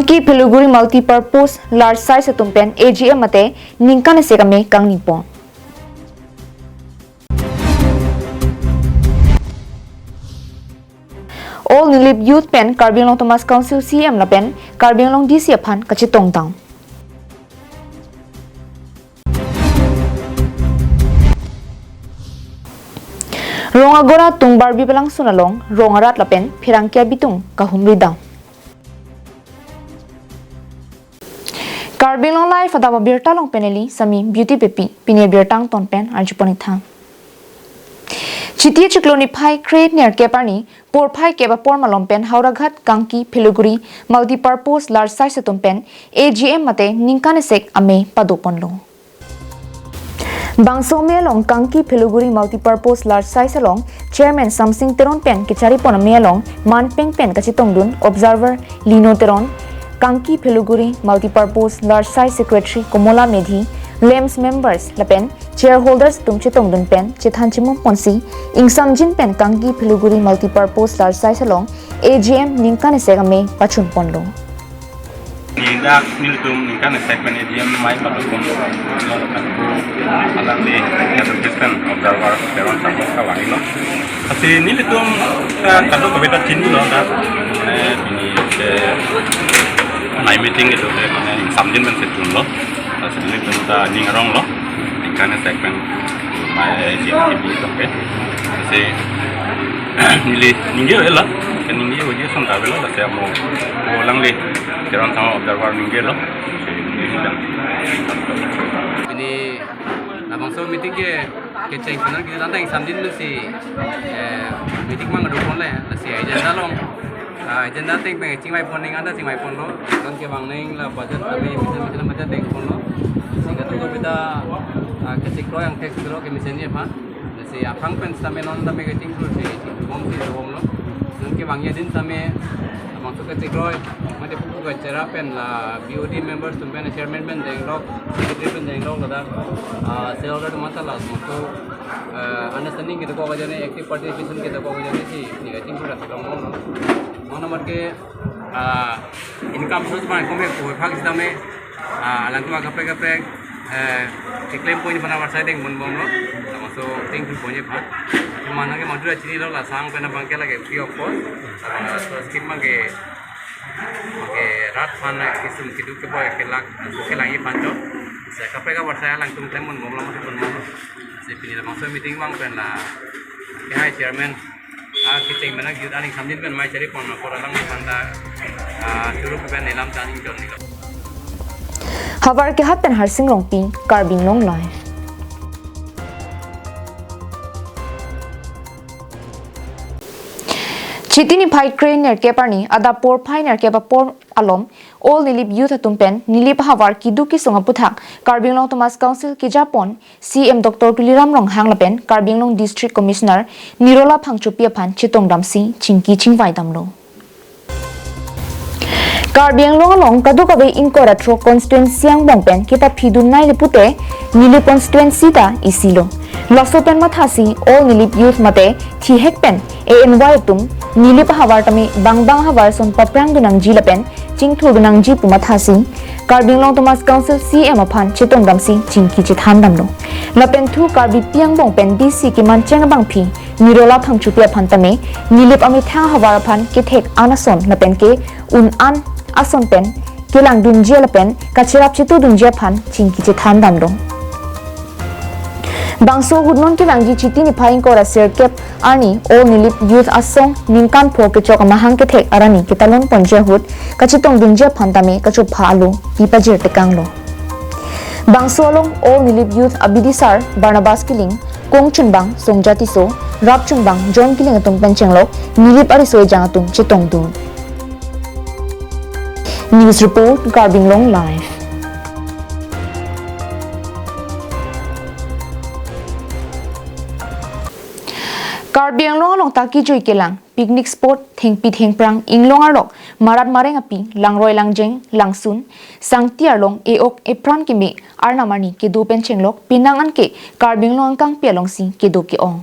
Kangki Piluguri multi-purpose large size tumpen AGM mate ningkan segame kang nipon. All Nilip Youth Pen Karbi Anglong Thomas Council CM la pen Karbi Anglong DC aphan kachitong tang. Rongagora tung Barbie pelang sunalong rongarat la pen phirangkya bitung kahumri dang. Karbi Anglong life adaba birta long peneli sami beauty pepi pine birtang ton pen arjuponi thang. Chitia chikloni phai create near keparni por phai keba por malom pen hauraghat Kangki Piluguri multi-purpose large size pen AGM mate ningkane sek ame padoponlo. Bangso melong Kangki Piluguri multi-purpose large size along chairman Samsing Teron pen kichari pon melong manpeng pen kachitong dun observer Lino Teron Kangki Piluguri multi-purpose large size secretary Komola Medhi LEMS members lapen shareholders tumchitong dun pen chithanchimum ponsi ingsamjin pen Kangki Piluguri multi-purpose large size along AGM ningkane segame pachun ponlo. Ninda niltum ningkane segmen AGM mai patupon lo alang di assistant observer Teron Samsung kawani lo. Kasi nilitum kado kabeta chindu lo da ini night meeting itu mana ingsamjin pen setun lo. Asli tentang ningarong lo, ikan segmen mai AGM ini sampai, jadi ninggir lah, kan ninggir wajib sampai lo, saya mau ulang li, jangan sama observer ninggir lo, ini abang so meeting ke keceng sebenarnya kita nanti sambil lu si meeting mang dukun lah, si agenda long. Agenda ting peng cingmai pon ning anda cingmai pon lo kan ke bang ning la budget tapi misalnya budget ting pon lo sehingga tu kita kecik lo yang teks lo ke misalnya apa si apang pen sampai non sampai ke ting si bom lo dan ke bang yadin sampai maksud kecik lo macam buku ke cara pen la BOD members tu pen chairman pen deng lo secretary pen deng lo kada shareholder masalah maksud understanding kita kau kerja ni active participation kita kau kerja ni si ni kecik tu dah terlalu mana mereka income source mana kau memang hak kita me langkah kapek claim point mana warsa deng bon bon lo termasuk tinggi punya pak mana ke madura cini lo lah sang pernah bangke lagi free of cost scheme ke rat mana kisum kidu ke boy ke lagi panco saya kapek warsa langsung claim bon bon lo masuk bon bon saya pilih langsung meeting bang pernah ke chairman kita mana kita aling sambil kan mai cari pon orang ni panda suruh pen nilam taning jon ni. Havar ke hatten harsing rongping Karbi Anglong live. Chitini phai crane ner keparni ada por phai ner keba por alom all Nilip Youth tumpen Nilip Havar kiduki songa puthak Karbi Anglong Thomas Council ki Japon CM Dr. Tuliram Rong hanglapen Karbi Anglong District Commissioner Nirola Phangchupia phan chitong damsi chingki chingwai damlo. Karbi Anglong along kadu kabe inkoratro constituency ang bongpen kita phidun nai lepute Nilip constituency ta isilo. Lasopen mathasi all Nilip Youth mate thi hekpen ANY tum Nilip Havar tami bang Havar son paprang dunang jilapen chingthur dunang ji pumathasi Karbi Anglong Thomas Council CM aphan chitong damsi chingki chithan damlo lapen thu Karbi piang bong pen DC ki man cheng bang phi Nirola Phangchupia phan tame Nilip ami thang Havar phan ki thek anason lapen ke un an ason pen kelang dunjia lapen kachirap chitu dunjia phan chingki chithan damlo Bangso hudnon ke bangji chiti ni phaing ko raser kep ani all Nilip Youth asong ningkan pho ke chok mahang ke thek arani kitalon ponje hud kachitong dunje phantame kachu phalu ipajir tekanglo Bangso long all Nilip Youth abidisar Barnabas Kiling Kongchun bang Songjati so Rapchun bang John Kiling atung penchenglo Nilip arisoy jangatung chitong dun News report Karbi Anglong live. Karbi Anglong along taki joy kelang picnic spot thengpi thengprang inglong arok marat mareng api langroi langjeng langsun sangti arlong eok epran kimi arnamani ke do penchenglok pinangan ke Karbi Anglong kang pialong si ke do ki ong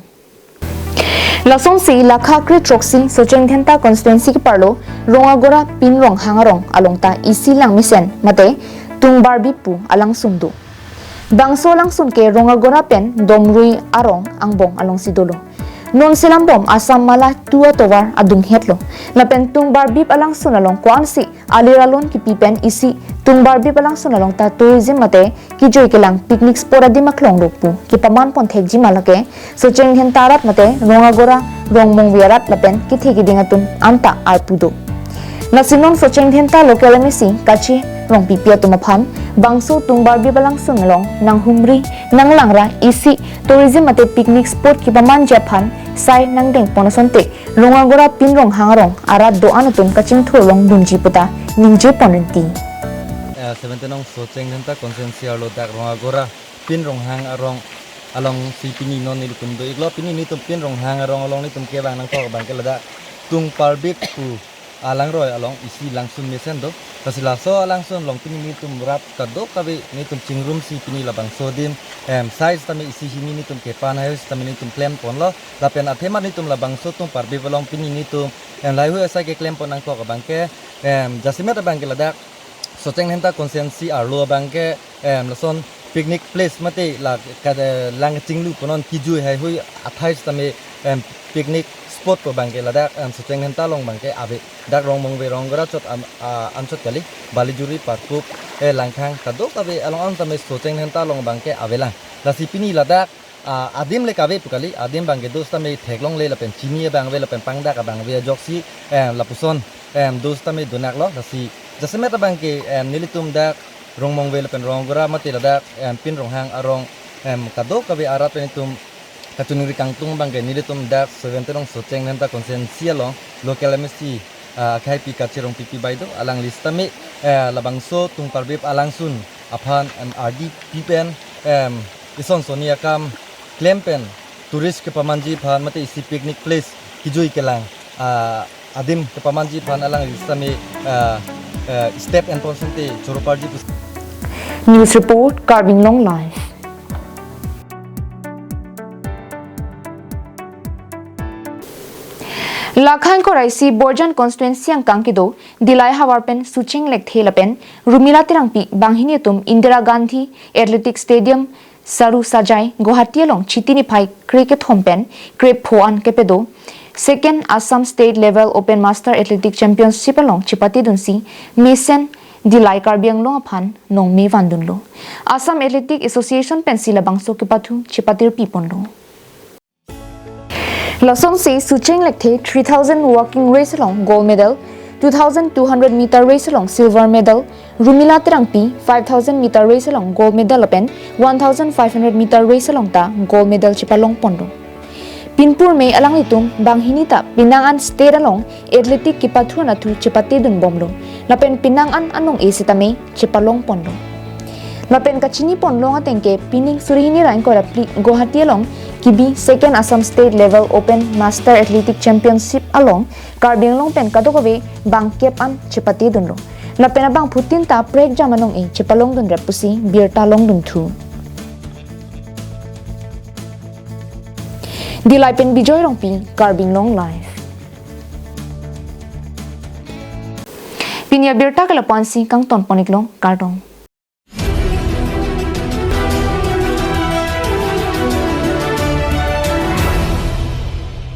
Lason si lakha kri troksi socheng thenta constituency ki parlo rongagora pin rong hangarong alongta isi lang misen mate tungbar bipu alang sumdu bangso lang sun ke rongagora pen domrui arong angbong along sidolo non silambom asam mala tua towar adung hetlo lapen tungbar bip alang sun along kwan si aliralon ki pipen isi tungbar bip alang sun along ta tourism mate ki joy kelang picnic spot adi maklong lokpu ki paman pon thek ji malake socheng hen tarat mate rongagora rongmong wiarat lapen ki thegi dingatun anta arpudo nasinon socheng hen ta local misi kachi rong pipia tumaphan bangso tungbar bip alang sun along nang humri nang langra isi tourism mate picnic spot ki paman japhan sai nang deng ponasonte rongagora pinrong hangarong arat do anutun kaching tholong dunji puta ningje ponenti 17 nong socheng henta konsensi alo dak rongagora pin rong hang arong along si pini non ni tum do iglo pini ni tum pin rong hang arong along ni tum ke bang nang ko bang ke lada tung parbit pu alang roy along isi langsung mesen do kasila so langsung long pini ni tum rap kado kabe ni tum chingrum si pini labang sodin size tami isi hini ni tum ke pan hayus tami ni tum klem pon lo lapen athema ni tum labang so tum parbit along pini ni tum lai hu asa ke klem pon nang ko bang ke jasimet bang ke lada socheng henta konsensi arlo bangke lason picnic place mate la kada lang chinglu ponon kiju hai hui 28 tame picnic spot ko bangke la dak socheng henta long bangke ave dak rong mong ve rong gora chot amchot kali balijuri parkup langkhang kado kabe along am tame socheng henta long bangke ave lang la sipini la dak adim le kabe pukali adim bangke dos tame theklong le la pen chini bang ve la pen pangda ka bang ve joksi la puson dos tame dunak lo la si jasemet bangke nilitum dak rongmong vel pen ronggora mati dak pin ronghang arong kado kabe arat penitum katunuri kangtung bangke nilitum dak 17 rong socheng nenta konsensia lo local msc khai pi kachirong pipi baido alang listami labangso tung parbip alang sun aphan rd pipen ison sonia kam klempen tourist ke pamanji phan mate isi picnic place kijui kelang adim ke pamanji phan alang listami step and consente choroparji News report Karbi Anglong live Lakhan ko raisi Borjan constituency ang kangkido dilai hawarpen suching lek thelapen rumila tirangpi banghini tum Indira Gandhi Athletic Stadium saru sajai Guwahati long chitini phai cricket hompen crep phoan kepedo second Assam state level open master athletic championship along chipati dunsi mesen dilai Karbi Anglong aphan nong me vandunlo Assam Athletic Association pensila bangso kepathu chipatir piponlo Losong se Sucheng Lekthe 3000 walking race along gold medal 2200 meter race along silver medal Rumila Tirangpi 5000 meter race along gold medal apen 1500 meter race along ta gold medal chipalong pondo Pinpur me alang itum banghinita Pinangan state along athletic kipathu nathu chipate dun bomlo lapen Pinangan anong esitame chipalong pondo lapen kachini ponlong atengke pining surihini rank ko Guwahati along kibi second Assam state level open master athletic championship along Karbi Anglong pen kadokobe bangkep an chipati dunlo lapen abang putin ta prek jamanong e chipalong dun repusi birta long dun thu dilai pen bijoy rongpi Karbi Anglong live pinia birta kala pansi kang ton poniklong kartong